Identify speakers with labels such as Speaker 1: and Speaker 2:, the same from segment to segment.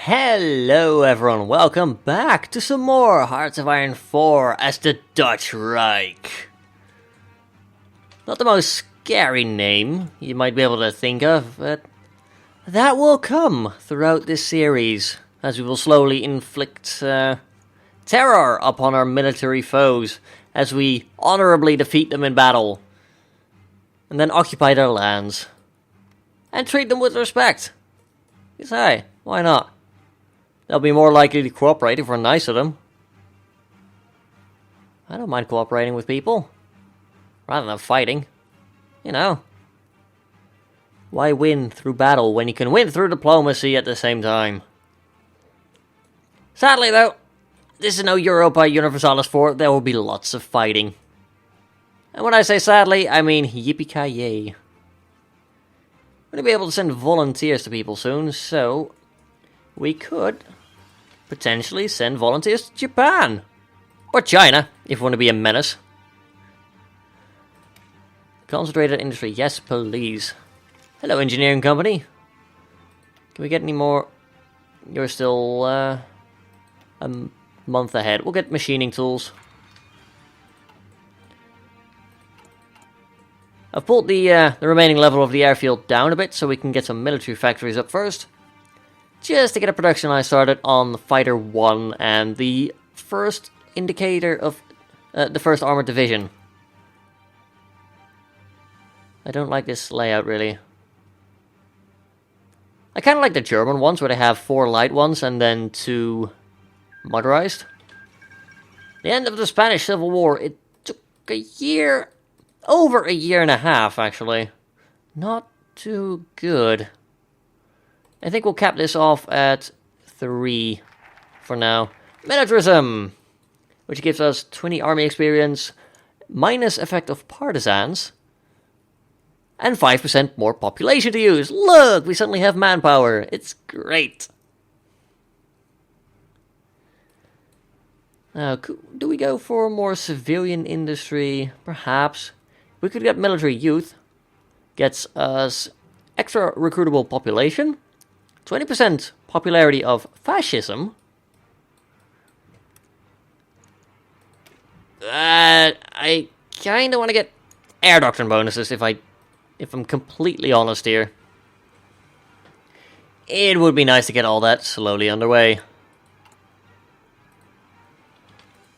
Speaker 1: Hello everyone, welcome back to some more Hearts of Iron 4 as the Dutch Rijk. Not the most scary name you might be able to think of, but that will come throughout this series, as we will slowly inflict terror upon our military foes, as we honorably defeat them in battle, and then occupy their lands, and treat them with respect. Because hey, why not? They'll be more likely to cooperate if we're nice to them. I don't mind cooperating with people, rather than fighting. You know. Why win through battle when you can win through diplomacy at the same time? Sadly though, this is no Europa Universalis 4, there will be lots of fighting. And when I say sadly, I mean yippee-ki-yay. We're going to be able to send volunteers to people soon, so we could potentially send volunteers to Japan. Or China, if we want to be a menace. Concentrated industry, yes please. Hello engineering company. Can we get any more? You're still a month ahead. We'll get machining tools. I've pulled the remaining level of the airfield down a bit so we can get some military factories up first. Just to get a production line started on Fighter 1 and the first indicator of the 1st Armored Division. I don't like this layout really. I kind of like the German ones where they have 4 light ones and then 2 motorized. The end of the Spanish Civil War, it took a year, over a year and a half actually. Not too good. I think we'll cap this off at 3 for now. Militarism! Which gives us 20 army experience, minus effect of partisans, and 5% more population to use. Look, we suddenly have manpower. It's great. Now, do we go for more civilian industry? Perhaps. We could get military youth. Gets us extra recruitable population. 20% popularity of fascism. I kind of want to get air doctrine bonuses if I'm completely honest here. It would be nice to get all that slowly underway.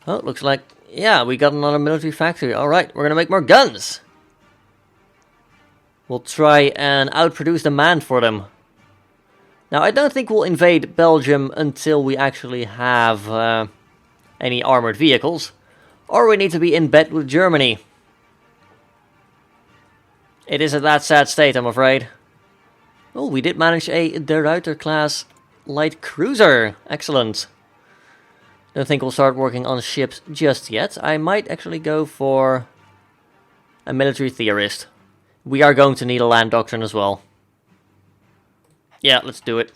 Speaker 1: Oh, looks like, yeah, we got another military factory. Alright, we're gonna make more guns. We'll try and outproduce demand for them. Now, I don't think we'll invade Belgium until we actually have any armored vehicles. Or we need to be in bed with Germany. It is at that sad state, I'm afraid. Oh, we did manage a De Ruiter class light cruiser. Excellent. Don't think we'll start working on ships just yet. I might actually go for a military theorist. We are going to need a land doctrine as well. Yeah, let's do it.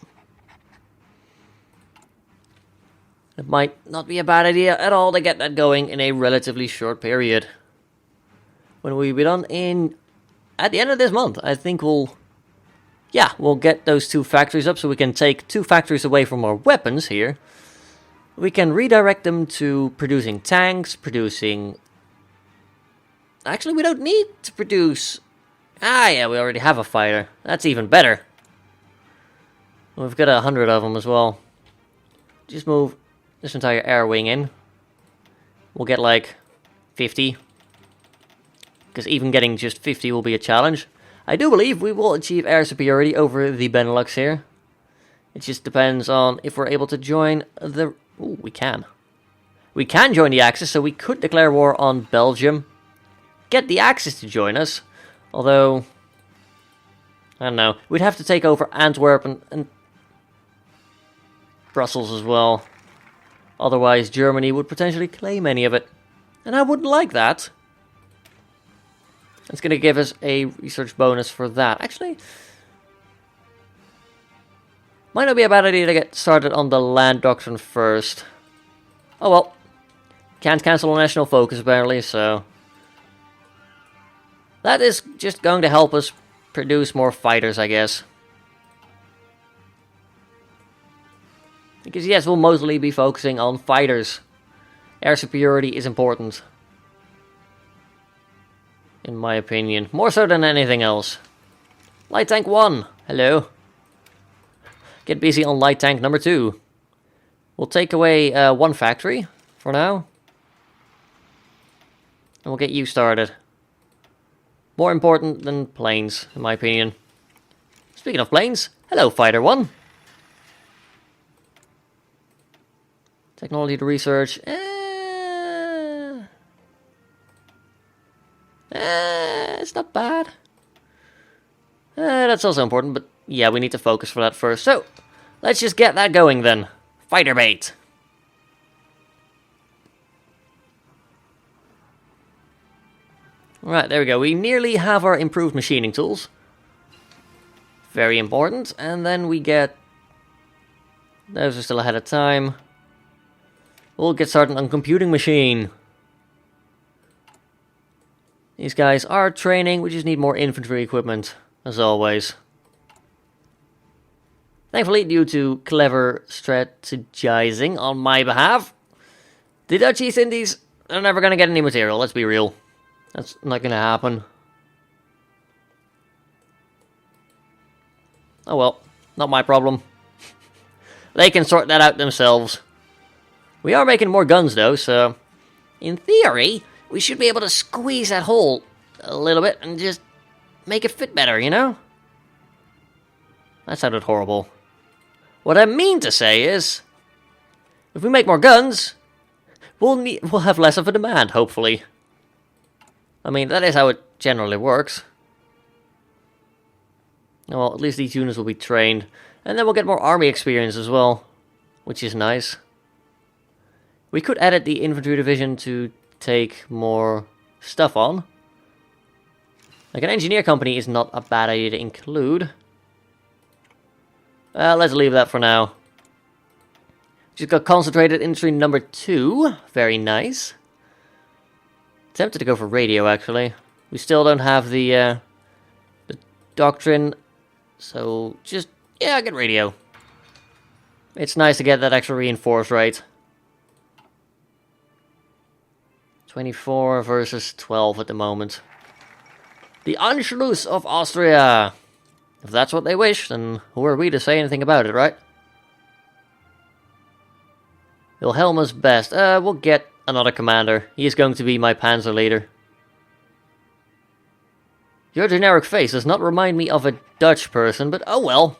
Speaker 1: It might not be a bad idea at all to get that going in a relatively short period. When we'll be done at the end of this month, I think we'll get those 2 factories up so we can take 2 factories away from our weapons here. We can redirect them to producing tanks, producing... Actually, we don't need to produce... Ah, yeah, we already have a fighter. That's even better. We've got 100 of them as well. Just move this entire air wing in. We'll get like 50. Because even getting just 50 will be a challenge. I do believe we will achieve air superiority over the Benelux here. It just depends on if we're able to join the... Ooh, we can. We can join the Axis, so we could declare war on Belgium. Get the Axis to join us. Although... I don't know. We'd have to take over Antwerp and Brussels as well. Otherwise, Germany would potentially claim any of it. And I wouldn't like that. It's going to give us a research bonus for that. Actually, might not be a bad idea to get started on the land doctrine first. Oh well. Can't cancel a national focus apparently, so... That is just going to help us produce more fighters, I guess. Because yes, we'll mostly be focusing on fighters. Air superiority is important. In my opinion. More so than anything else. Light tank 1. Hello. Get busy on light tank number 2. We'll take away one factory for now. And we'll get you started. More important than planes, in my opinion. Speaking of planes, hello Fighter 1. Technology to research. It's not bad. That's also important, but yeah, we need to focus for that first. So, let's just get that going then. Fighter bait. Right, there we go. We nearly have our improved machining tools. Very important. And then we get... Those are still ahead of time. We'll get started on computing machine. These guys are training. We just need more infantry equipment, as always. Thankfully, due to clever strategizing on my behalf, the Dutch East Indies are never going to get any material, let's be real. That's not going to happen. Oh well, not my problem. They can sort that out themselves. We are making more guns though, so in theory, we should be able to squeeze that hole a little bit and just make it fit better, you know? That sounded horrible. What I mean to say is, if we make more guns, we'll have less of a demand, hopefully. I mean, that is how it generally works. Well, at least these units will be trained. And then we'll get more army experience as well, which is nice. We could edit the infantry division to take more stuff on. Like an engineer company is not a bad idea to include. Let's leave that for now. Just got concentrated infantry number 2. Very nice. Tempted to go for radio, actually. We still don't have the doctrine. So, just, yeah, get radio. It's nice to get that extra reinforced rate. 24 versus 12 at the moment. The Anschluss of Austria. If that's what they wish, then who are we to say anything about it, right? Wilhelmus best. We'll get another commander. He is going to be my panzer leader. Your generic face does not remind me of a Dutch person, but oh well.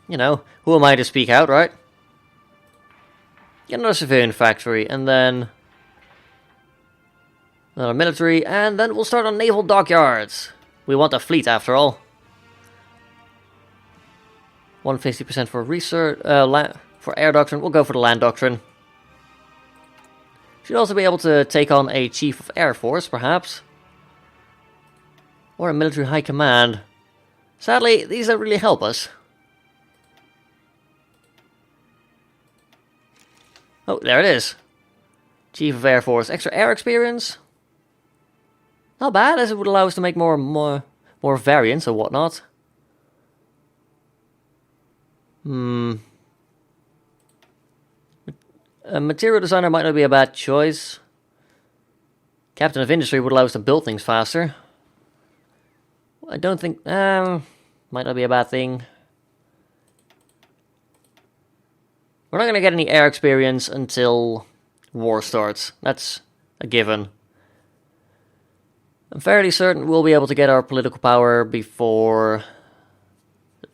Speaker 1: You know, who am I to speak out, right? Get another civilian factory, and then another military, and then we'll start on naval dockyards. We want a fleet, after all. 150% for research, for air doctrine. We'll go for the land doctrine. Should also be able to take on a chief of air force, perhaps. Or a military high command. Sadly, these don't really help us. Oh, there it is. Chief of Air Force. Extra air experience. Not bad, as it would allow us to make more variants or whatnot. A material designer might not be a bad choice. Captain of Industry would allow us to build things faster. I don't think... might not be a bad thing. We're not going to get any air experience until war starts. That's a given. I'm fairly certain we'll be able to get our political power before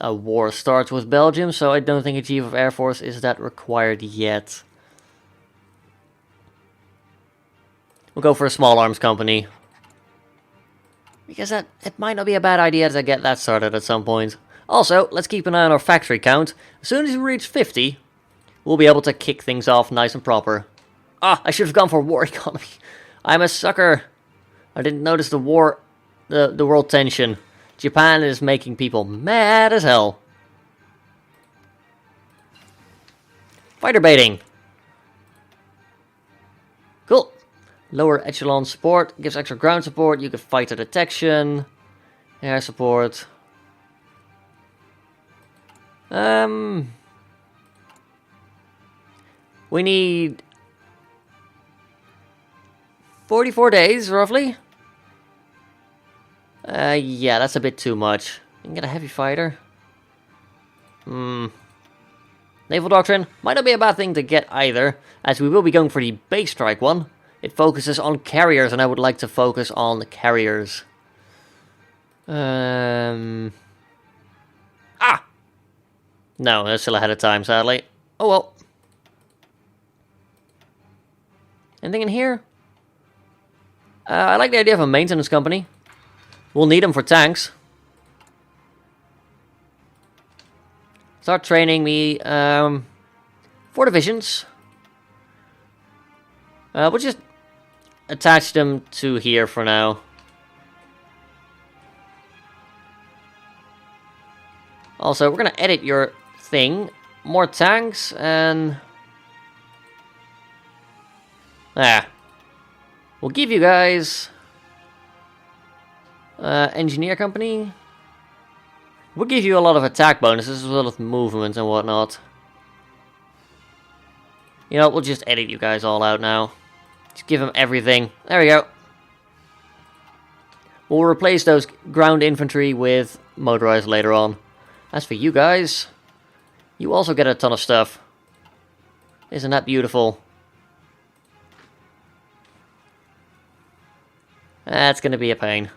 Speaker 1: a war starts with Belgium, so I don't think a Chief of Air Force is that required yet. We'll go for a small arms company. Because it might not be a bad idea to get that started at some point. Also, let's keep an eye on our factory count. As soon as we reach 50, we'll be able to kick things off nice and proper. Ah, I should have gone for war economy. I'm a sucker. I didn't notice the war, the world tension. Japan is making people mad as hell. Fighter baiting. Cool. Lower echelon support gives extra ground support. You can fighter detection, air support. We need 44 days, roughly. Yeah, that's a bit too much. You can get a heavy fighter. Naval Doctrine might not be a bad thing to get either, as we will be going for the base strike one. It focuses on carriers, and I would like to focus on the carriers. No, they're still ahead of time, sadly. Oh well. Anything in here? I like the idea of a maintenance company. We'll need them for tanks. Start training me 4 divisions. We'll just attach them to here for now. Also, we're gonna edit your thing. More tanks and... We'll give you guys... engineer company. We'll give you a lot of attack bonuses as well as movement and whatnot. You know, we'll just edit you guys all out now. Just give them everything. There we go. We'll replace those ground infantry with motorized later on. As for you guys, you also get a ton of stuff. Isn't that beautiful? That's gonna be a pain.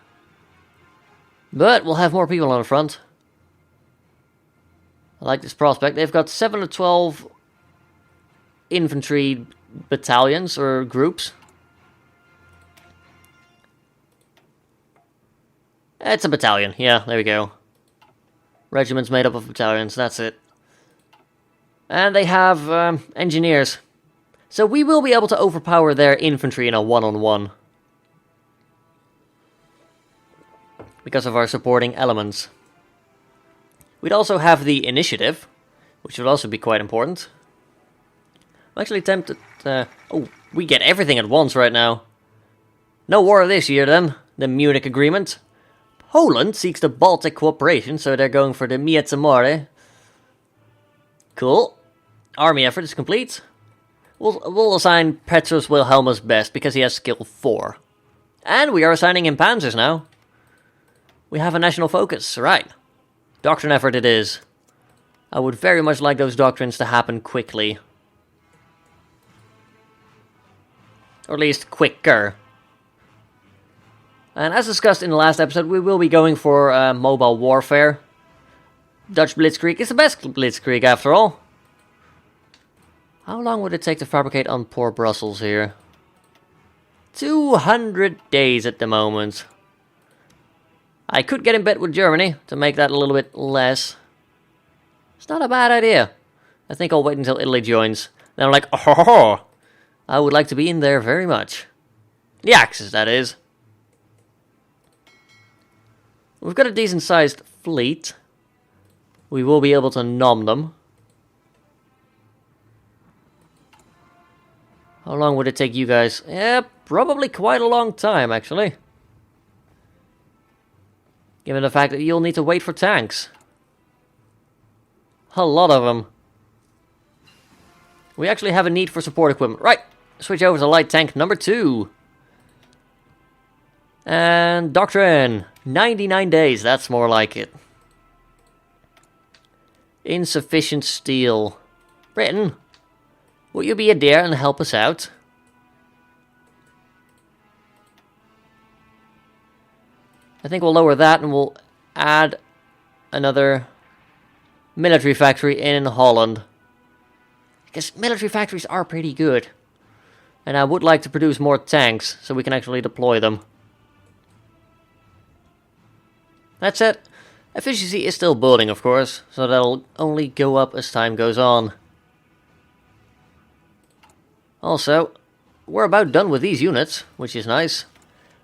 Speaker 1: But we'll have more people on the front. I like this prospect. They've got 7 to 12 infantry battalions or groups. It's a battalion. Yeah, there we go. Regiments made up of battalions. That's it. And they have engineers. So we will be able to overpower their infantry in a one-on-one. Because of our supporting elements. We'd also have the initiative, which would also be quite important. I'm actually tempted... oh, we get everything at once right now. No war this year then. The Munich Agreement. Poland seeks the Baltic cooperation, so they're going for the Miez Amore. Cool. Army effort is complete. We'll assign Petrus Wilhelmus best, because he has skill 4. And we are assigning him panzers now. We have a national focus, right. Doctrine effort it is. I would very much like those doctrines to happen quickly. Or at least quicker. And as discussed in the last episode, we will be going for mobile warfare. Dutch Blitzkrieg is the best Blitzkrieg after all. How long would it take to fabricate on poor Brussels here? 200 days at the moment. I could get in bed with Germany to make that a little bit less. It's not a bad idea. I think I'll wait until Italy joins. Then I'm like, oh, I would like to be in there very much. The Axis, that is. We've got a decent sized fleet. We will be able to nom them. How long would it take you guys? Yeah, probably quite a long time, actually. Given the fact that you'll need to wait for tanks. A lot of them. We actually have a need for support equipment. Right, switch over to light tank number 2. And Doctrine. 99 days, that's more like it. Insufficient steel. Britain, will you be a dear and help us out? I think we'll lower that and we'll add another military factory in Holland. Because military factories are pretty good. And I would like to produce more tanks so we can actually deploy them. That said, efficiency is still building, of course, so that'll only go up as time goes on. Also, we're about done with these units, which is nice.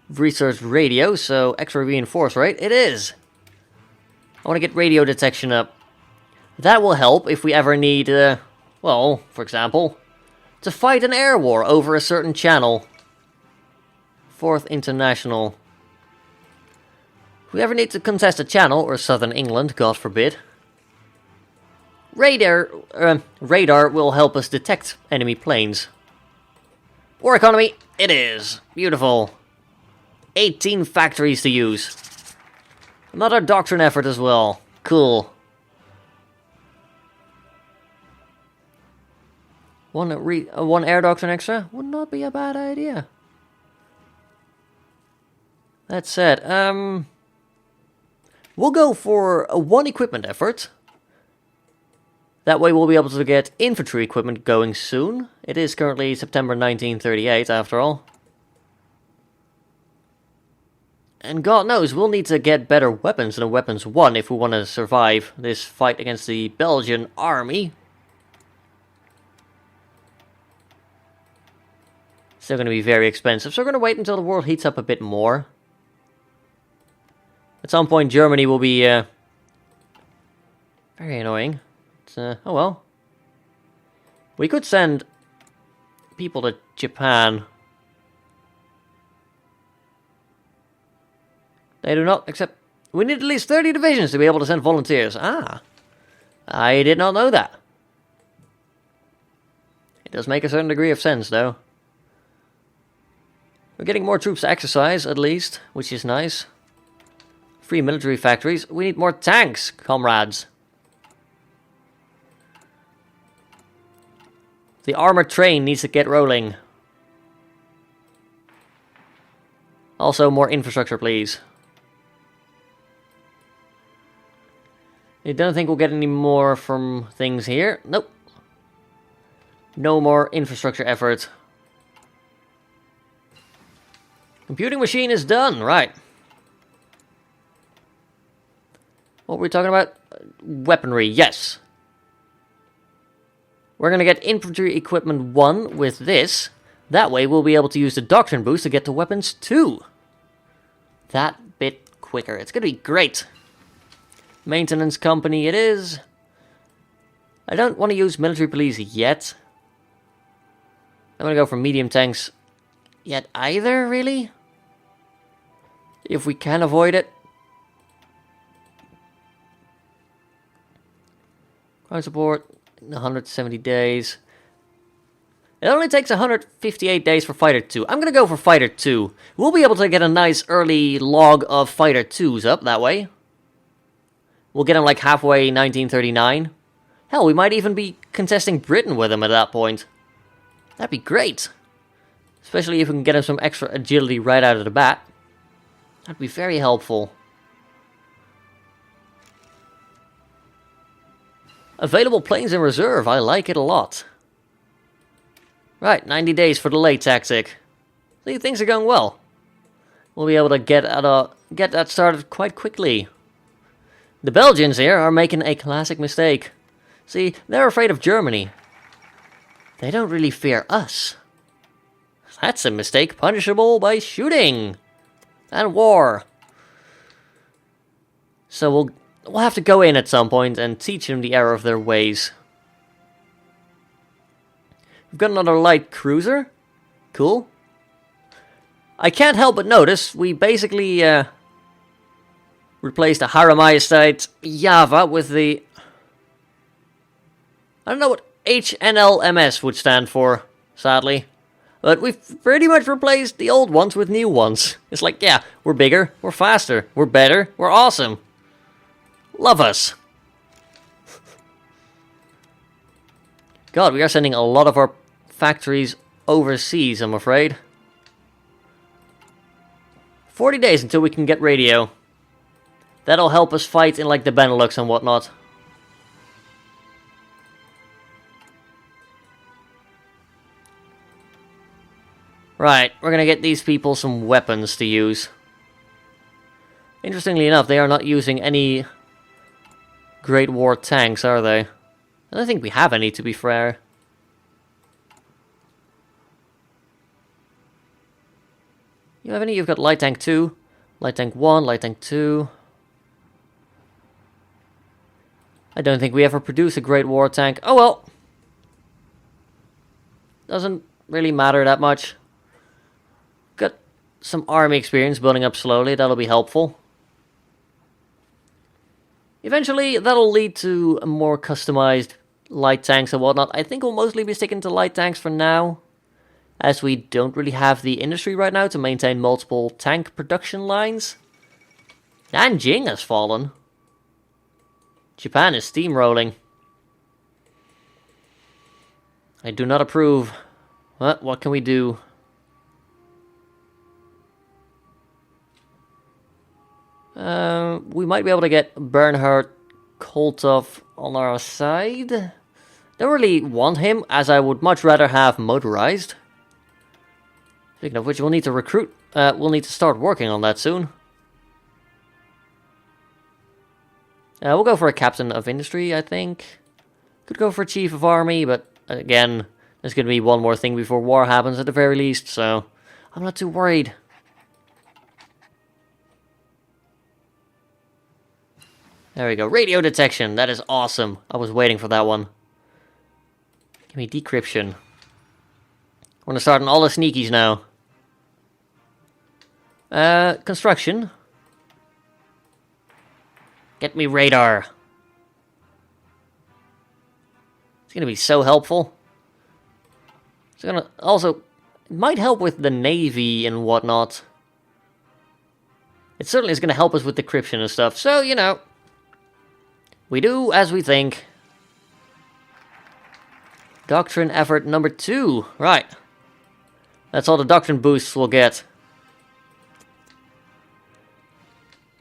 Speaker 1: Research radio, so extra reinforce rate, it is! I want to get radio detection up. That will help if we ever need, well, for example, to fight an air war over a certain channel. 4th International. If we ever need to contest a channel, or southern England, God forbid, radar will help us detect enemy planes. War economy, it is. Beautiful. 18 factories to use. Another doctrine effort as well. Cool. One air doctrine extra would not be a bad idea. That said, we'll go for a one equipment effort. That way we'll be able to get infantry equipment going soon. It is currently September 1938 after all. And God knows, we'll need to get better weapons than Weapons 1 if we want to survive this fight against the Belgian army. Still going to be very expensive, so we're going to wait until the world heats up a bit more. At some point Germany will be very annoying. Oh well. We could send people to Japan. They do not accept... We need at least 30 divisions to be able to send volunteers. Ah. I did not know that. It does make a certain degree of sense, though. We're getting more troops to exercise, at least, which is nice. Free military factories. We need more tanks, comrades. The armored train needs to get rolling. Also, more infrastructure, please. I don't think we'll get any more from things here. Nope. No more infrastructure effort. Computing machine is done, right. What were we talking about? Weaponry, yes. We're going to get infantry equipment 1 with this. That way we'll be able to use the doctrine boost to get to weapons 2. That bit quicker. It's going to be great. Maintenance company it is. I don't want to use military police yet. I'm going to go for medium tanks yet either, really. If we can avoid it. Ground support. 170 days. It only takes 158 days for Fighter 2. I'm gonna go for Fighter 2. We'll be able to get a nice early log of Fighter 2s up that way. We'll get them like halfway 1939. Hell, we might even be contesting Britain with them at that point. That'd be great. Especially if we can get them some extra agility right out of the bat. That'd be very helpful. Available planes in reserve, I like it a lot. Right, 90 days for delay tactic. See, things are going well. We'll be able to get that started quite quickly. The Belgians here are making a classic mistake. See, they're afraid of Germany. They don't really fear us. That's a mistake punishable by shooting. And war. So we'll have to go in at some point and teach them the error of their ways. We've got another light cruiser. Cool. I can't help but notice we basically replaced the Haramaiestite Java with the... I don't know what HNLMS would stand for, sadly. But we've pretty much replaced the old ones with new ones. It's like, yeah, we're bigger, we're faster, we're better, we're awesome. Love us. God, we are sending a lot of our factories overseas, I'm afraid. 40 days until we can get radio. That'll help us fight in like the Benelux and whatnot. Right, we're gonna get these people some weapons to use. Interestingly enough, they are not using any Great War tanks, are they? I don't think we have any, to be fair. You have any? You've got Light Tank 2, Light Tank 1, Light Tank 2. I don't think we ever produced a Great War tank. Oh well. Doesn't really matter that much. Got some army experience building up slowly, that'll be helpful. Eventually, that'll lead to more customized light tanks and whatnot. I think we'll mostly be sticking to light tanks for now, as we don't really have the industry right now to maintain multiple tank production lines. Nanjing has fallen. Japan is steamrolling. I do not approve. What can we do? We might be able to get Bernhard Koltov on our side. Don't really want him, as I would much rather have motorized. Speaking of which, we'll need to recruit. We'll need to start working on that soon. We'll go for a captain of industry, I think. Could go for chief of army, but again, there's going to be one more thing before war happens at the very least, so I'm not too worried. There we go. Radio detection. That is awesome. I was waiting for that one. Give me decryption. We're going to start on all the sneakies now. Construction. Get me radar. It's going to be so helpful. It's going to also... It might help with the Navy and whatnot. It certainly is going to help us with decryption and stuff. So, you know... We do as we think. Doctrine effort number 2. Right. That's all the doctrine boosts we'll get.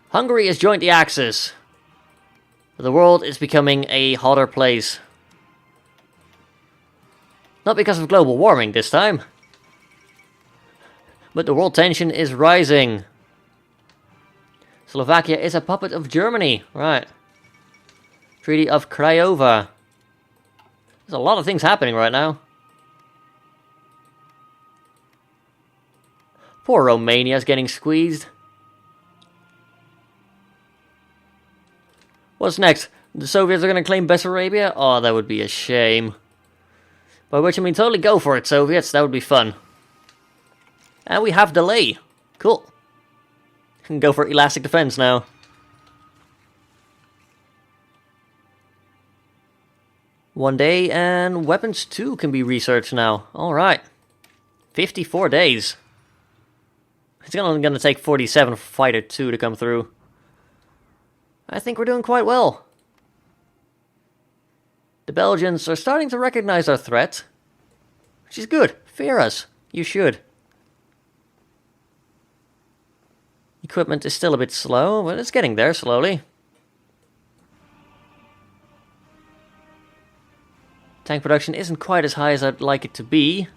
Speaker 1: Hungary has joined the Axis. The world is becoming a hotter place. Not because of global warming this time. But the world tension is rising. Slovakia is a puppet of Germany. Right. Treaty of Craiova. There's a lot of things happening right now. Poor Romania's getting squeezed. What's next? The Soviets are going to claim Bessarabia? Oh, that would be a shame. By which I mean totally go for it, Soviets. That would be fun. And we have delay. Cool. Can go for elastic defense now. One day, and weapons 2 can be researched now. Alright. 54 days. It's only going to take 47 for Fighter 2 to come through. I think we're doing quite well. The Belgians are starting to recognize our threat. Which is good. Fear us. You should. Equipment is still a bit slow, but it's getting there slowly. Tank production isn't quite as high as I'd like it to be.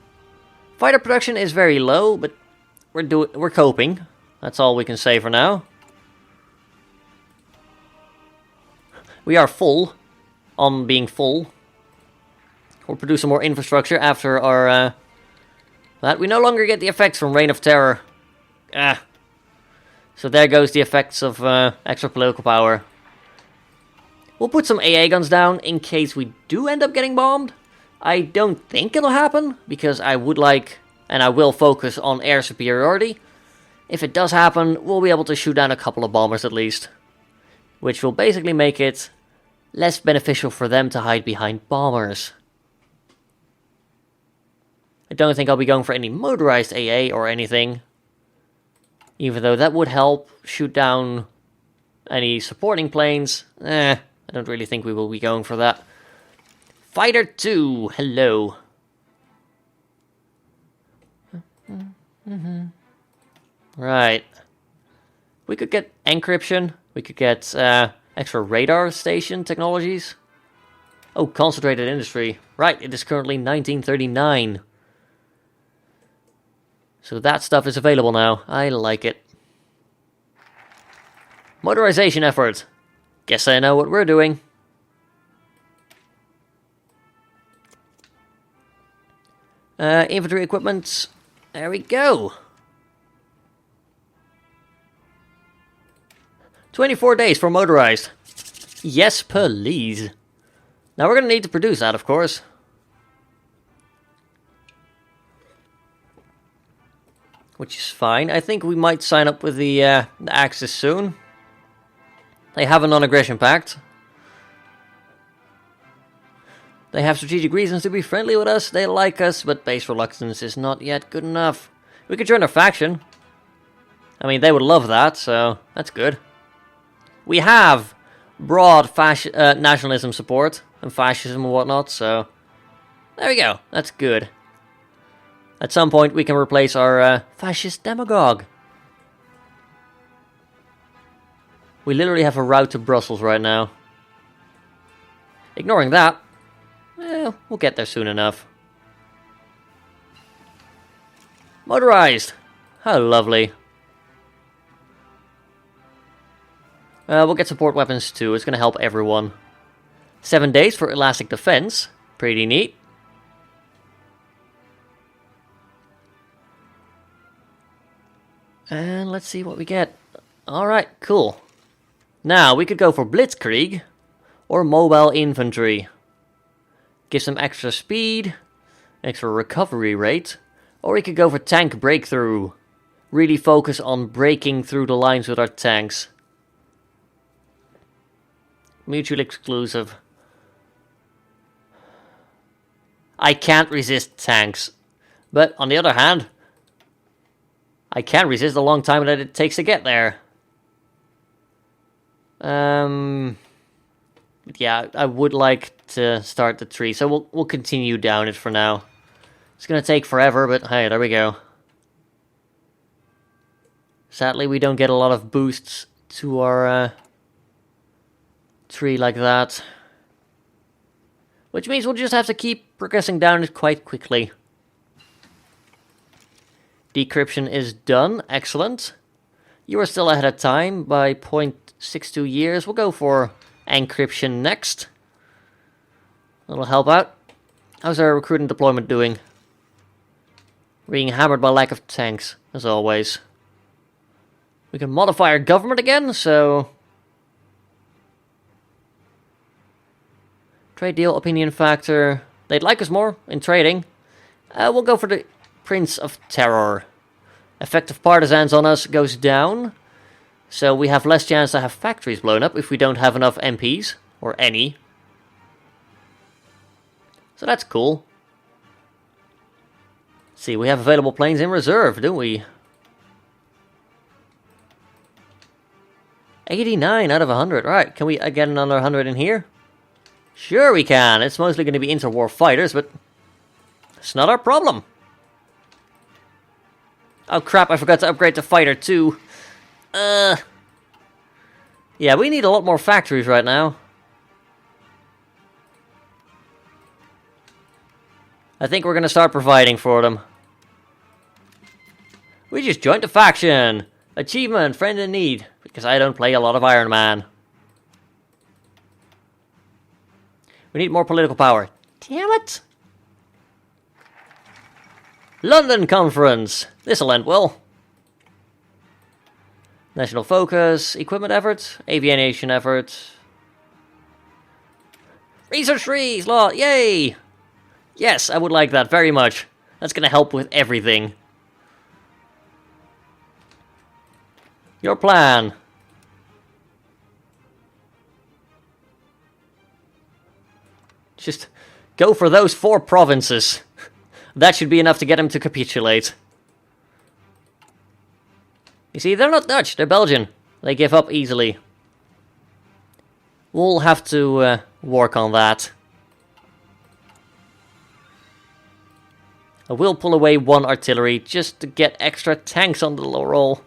Speaker 1: Fighter production is very low, but we're coping. That's all we can say for now. We are full on being full. We'll produce some more infrastructure after our that we no longer get the effects from Reign of Terror. So there goes the effects of extra political power. We'll put some AA guns down in case we do end up getting bombed. I don't think it'll happen, because I would like, and I will focus on air superiority. If it does happen, we'll be able to shoot down a couple of bombers at least. Which will basically make it less beneficial for them to hide behind bombers. I don't think I'll be going for any motorized AA or anything. Even though that would help shoot down any supporting planes. I don't really think we will be going for that. Fighter 2, hello. Right. We could get encryption. We could get extra radar station technologies. Oh, concentrated industry. Right, it is currently 1939. So that stuff is available now. I like it. Motorization effort. Guess I know what we're doing. Infantry equipment. There we go. 24 days for motorized. Yes, please. Now we're going to need to produce that, of course. Which is fine. I think we might sign up with the Axis soon. They have a non-aggression pact. They have strategic reasons to be friendly with us. They like us, but base reluctance is not yet good enough. We could join their faction. I mean, they would love that, so that's good. We have broad nationalism support and fascism and whatnot, so there we go. That's good. At some point, we can replace our fascist demagogue. We literally have a route to Brussels right now. Ignoring that, we'll get there soon enough. Motorized. How lovely. We'll get support weapons too. It's going to help everyone. 7 days for elastic defense. Pretty neat. And let's see what we get. Alright, cool. Now, we could go for Blitzkrieg or Mobile Infantry. Give some extra speed, extra recovery rate. Or we could go for Tank Breakthrough. Really focus on breaking through the lines with our tanks. Mutually exclusive. I can't resist tanks. But on the other hand, I can resist the long time that it takes to get there. Yeah, I would like to start the tree, so we'll continue down it for now. It's gonna take forever, but hey, there we go. Sadly, we don't get a lot of boosts to our tree like that. Which means we'll just have to keep progressing down it quite quickly. Decryption is done. Excellent. You are still ahead of time by 0.62 years. We'll go for encryption next. That'll help out. How's our recruit and deployment doing? Being hammered by lack of tanks, as always. We can modify our government again, so... Trade deal, opinion factor. They'd like us more in trading. We'll go for the Prince of Terror. Effective partisans on us goes down. So we have less chance to have factories blown up if we don't have enough MPs. Or any. So that's cool. Let's see, we have available planes in reserve, don't we? 89 out of 100. Right, can we get another 100 in here? Sure we can. It's mostly going to be interwar fighters, but it's not our problem. Oh crap, I forgot to upgrade to fighter too. Yeah, we need a lot more factories right now. I think we're going to start providing for them. We just joined a faction. Achievement, friend in need. Because I don't play a lot of Iron Man. We need more political power. Damn it! London Conference. This'll end well. National focus, equipment efforts, aviation efforts. Research trees, law, yay! Yes, I would like that very much. That's gonna help with everything. Your plan. Just go for those 4 provinces. That should be enough to get them to capitulate. You see, they're not Dutch, they're Belgian. They give up easily. We'll have to work on that. I will pull away 1 artillery just to get extra tanks on the low roll.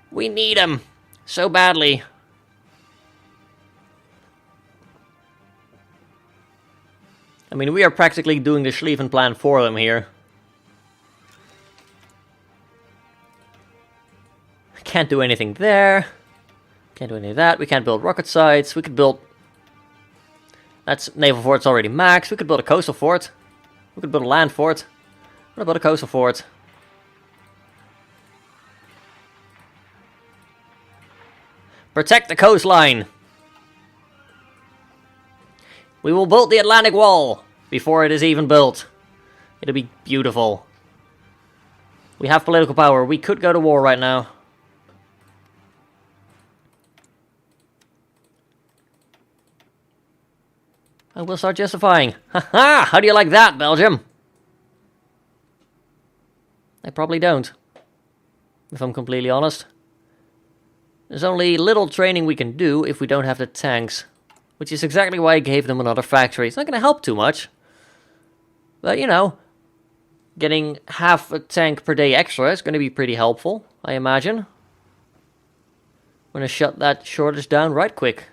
Speaker 1: We need them so badly. I mean, we are practically doing the Schlieffen plan for them here. Can't do anything there. Can't do any of that. We can't build rocket sites. We could build... That's naval fort's already maxed. We could build a coastal fort. We could build a land fort. What about a coastal fort? Protect the coastline. We will build the Atlantic Wall before it is even built. It'll be beautiful. We have political power. We could go to war right now. I will start justifying. Haha! How do you like that, Belgium? I probably don't, if I'm completely honest. There's only little training we can do if we don't have the tanks, which is exactly why I gave them another factory. It's not going to help too much, but you know, getting half a tank per day extra is going to be pretty helpful, I imagine. I'm going to shut that shortage down right quick.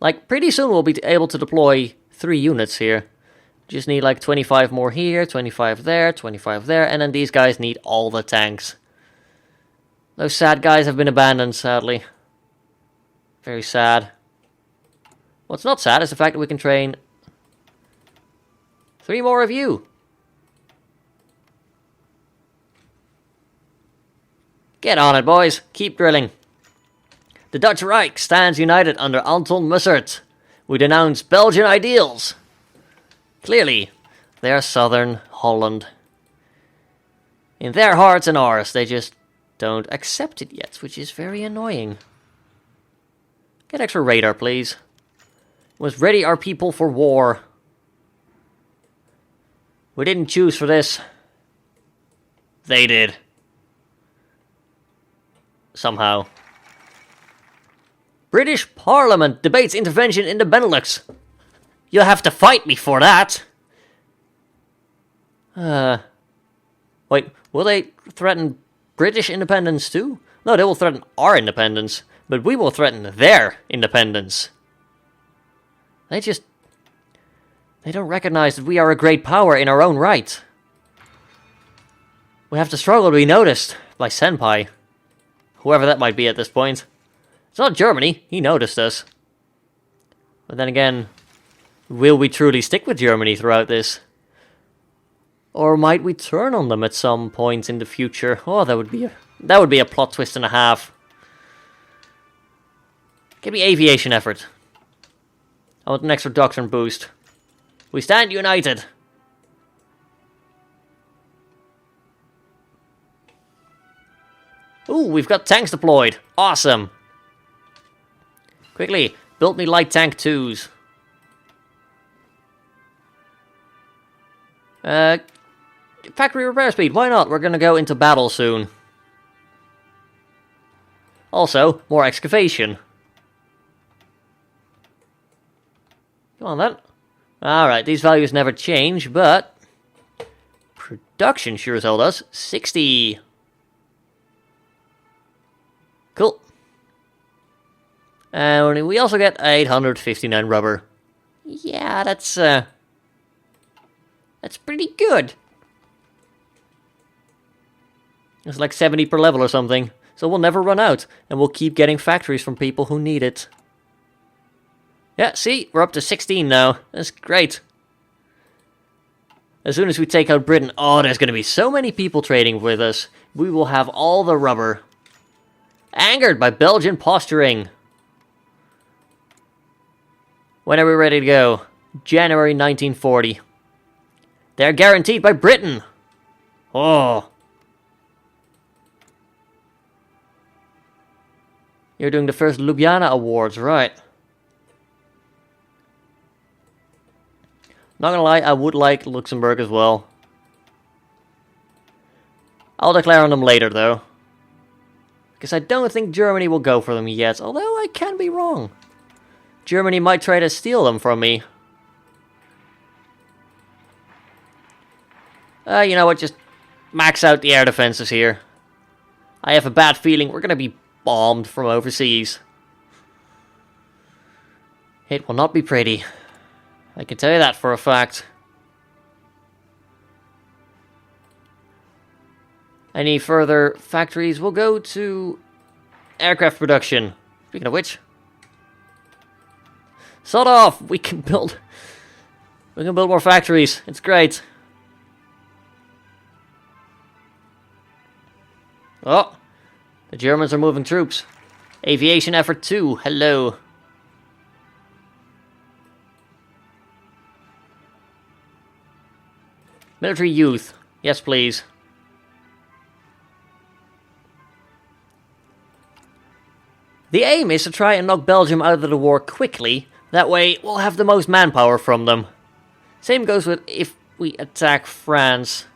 Speaker 1: Like, pretty soon we'll be able to deploy 3 units here. Just need like 25 more here, 25 there, 25 there, and then these guys need all the tanks. Those sad guys have been abandoned, sadly. Very sad. What's not sad is the fact that we can train 3 more of you. Get on it, boys. Keep drilling. The Dutch Rijk stands united under Anton Mussert. We denounce Belgian ideals. Clearly, they are Southern Holland. In their hearts and ours, they just don't accept it yet, which is very annoying. Get extra radar, please. Must ready our people for war. We didn't choose for this. They did. Somehow. British Parliament debates intervention in the Benelux. You'll have to fight me for that. Wait, will they threaten British independence too? No, they will threaten our independence, but we will threaten their independence. They don't recognize that we are a great power in our own right. We have to struggle to be noticed by Senpai. Whoever that might be at this point. It's not Germany, he noticed us. But then again, will we truly stick with Germany throughout this? Or might we turn on them at some point in the future? Oh, that would be a plot twist and a half. Give me aviation effort. I want an extra doctrine boost. We stand united. Ooh, we've got tanks deployed. Awesome. Quickly, build me light tank 2s. Factory repair speed, why not? We're gonna go into battle soon. Also, more excavation. Come on then. Alright, these values never change, but production sure as hell does. 60. Cool. And we also get 859 rubber. Yeah, that's pretty good. It's like 70 per level or something. So we'll never run out, and we'll keep getting factories from people who need it. Yeah, see? We're up to 16 now. That's great. As soon as we take out Britain, oh, there's going to be so many people trading with us. We will have all the rubber. Angered by Belgian posturing. When are we ready to go? January 1940. They're guaranteed by Britain. Oh. You're doing the first Ljubljana Awards, right? Not gonna lie, I would like Luxembourg as well. I'll declare on them later, though. Because I don't think Germany will go for them yet, although I can be wrong. Germany might try to steal them from me. You know what, just max out the air defenses here. I have a bad feeling we're gonna be bombed from overseas. It will not be pretty. I can tell you that for a fact. Any further factories will go to aircraft production. Speaking of which, sod off! We can build more factories. It's great. Oh, the Germans are moving troops. Aviation effort 2. Hello. Military youth. Yes, please. The aim is to try and knock Belgium out of the war quickly. That way, we'll have the most manpower from them. Same goes with if we attack France.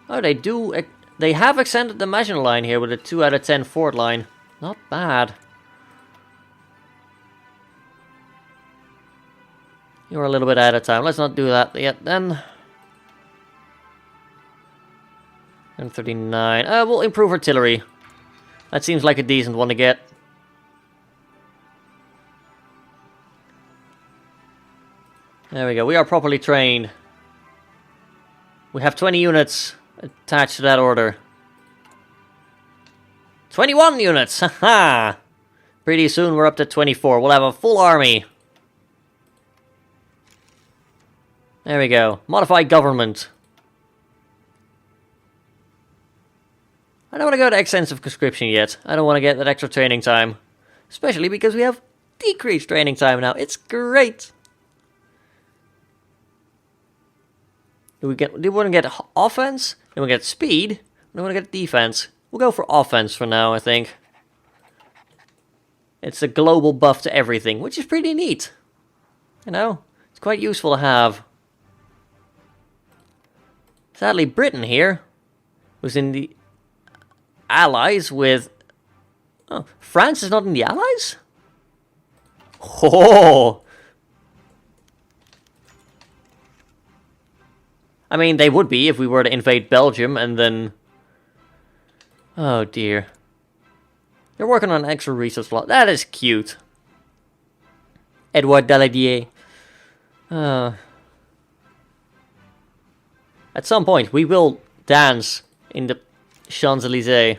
Speaker 1: Oh, they do. They have extended the Maginot Line here with a 2 out of 10 fort line. Not bad. You're a little bit out of time. Let's not do that yet then. And 39. We'll improve artillery. That seems like a decent one to get. There we go. We are properly trained. We have 20 units attached to that order. 21 units! Haha! Pretty soon we're up to 24. We'll have a full army. There we go. Modify government. I don't want to go to extensive conscription yet. I don't want to get that extra training time. Especially because we have decreased training time now. It's great! Do we want to get offense? Then we get speed? Then we want to get defense. We'll go for offense for now, I think. It's a global buff to everything, which is pretty neat. You know, it's quite useful to have. Sadly, Britain here was in the Allies with... Oh, France is not in the Allies? Oh! I mean, they would be if we were to invade Belgium and then... Oh dear. They're working on an extra resource slot. That is cute. Edouard Daladier. At some point, we will dance in the Champs-Élysées.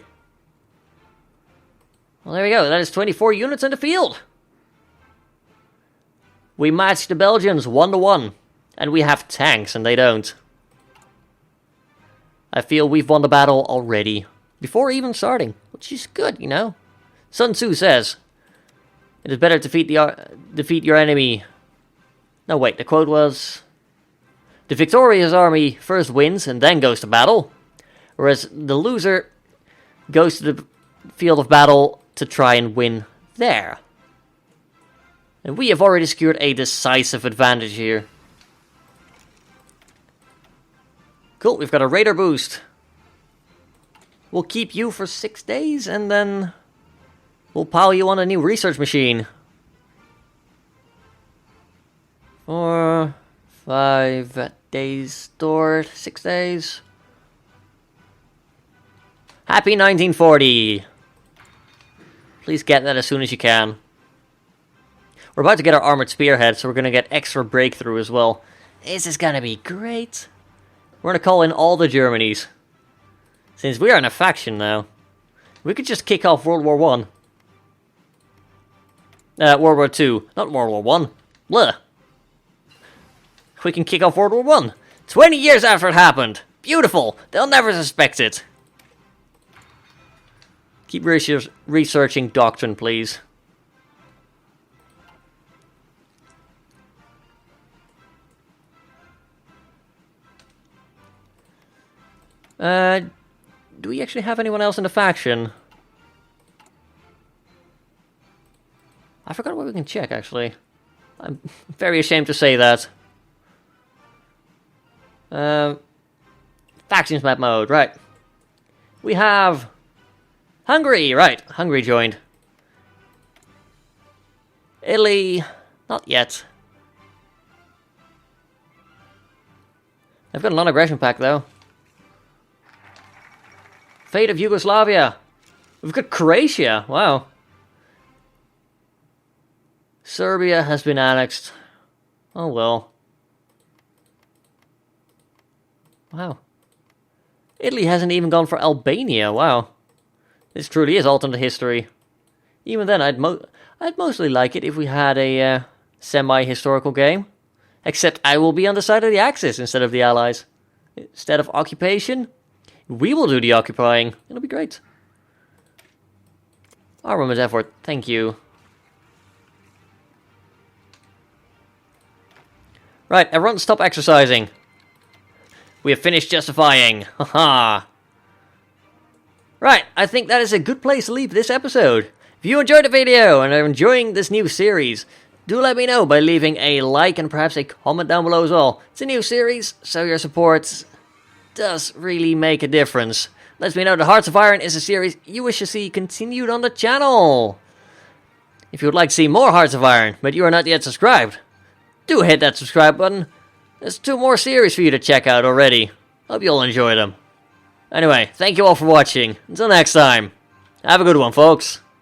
Speaker 1: Well, there we go. That is 24 units in the field. We match the Belgians 1-1. And we have tanks, and they don't. I feel we've won the battle already. Before even starting. Which is good, you know. Sun Tzu says, it is better to defeat your enemy. No, wait. The quote was... The victorious army first wins and then goes to battle. Whereas the loser goes to the field of battle to try and win there. And we have already secured a decisive advantage here. Cool, we've got a radar boost. We'll keep you for 6 days and then we'll pile you on a new research machine. 4, 5 days stored, 6 days. Happy 1940. Please get that as soon as you can. We're about to get our armored spearhead, so we're going to get extra breakthrough as well. This is going to be great. We're going to call in all the Germanys. Since we are in a faction now, we could just kick off World War One. World War Two, not World War One. Blah. We can kick off World War One. 20 years after it happened. Beautiful. They'll never suspect it. Keep researching doctrine, please. Do we actually have anyone else in the faction? I forgot what we can check, actually. I'm very ashamed to say that. Factions map mode, right. We have... Hungary, right. Hungary joined. Italy, not yet. I've got a non-aggression pact, though. Fate of Yugoslavia. We've got Croatia. Wow. Serbia has been annexed. Oh well. Wow. Italy hasn't even gone for Albania. Wow. This truly is alternate history. Even then, I'd mostly like it if we had a semi-historical game. Except I will be on the side of the Axis instead of the Allies. Instead of occupation, we will do the occupying. It'll be great. Armament effort. Thank you. Right, everyone stop exercising. We have finished justifying. Haha. Right, I think that is a good place to leave this episode. If you enjoyed the video and are enjoying this new series, do let me know by leaving a like and perhaps a comment down below as well. It's a new series, so your support does really make a difference. Let me know that Hearts of Iron is a series you wish to see continued on the channel. If you would like to see more Hearts of Iron, but you are not yet subscribed, do hit that subscribe button. There's 2 more series for you to check out already. Hope you'll enjoy them. Anyway, thank you all for watching. Until next time, have a good one, folks.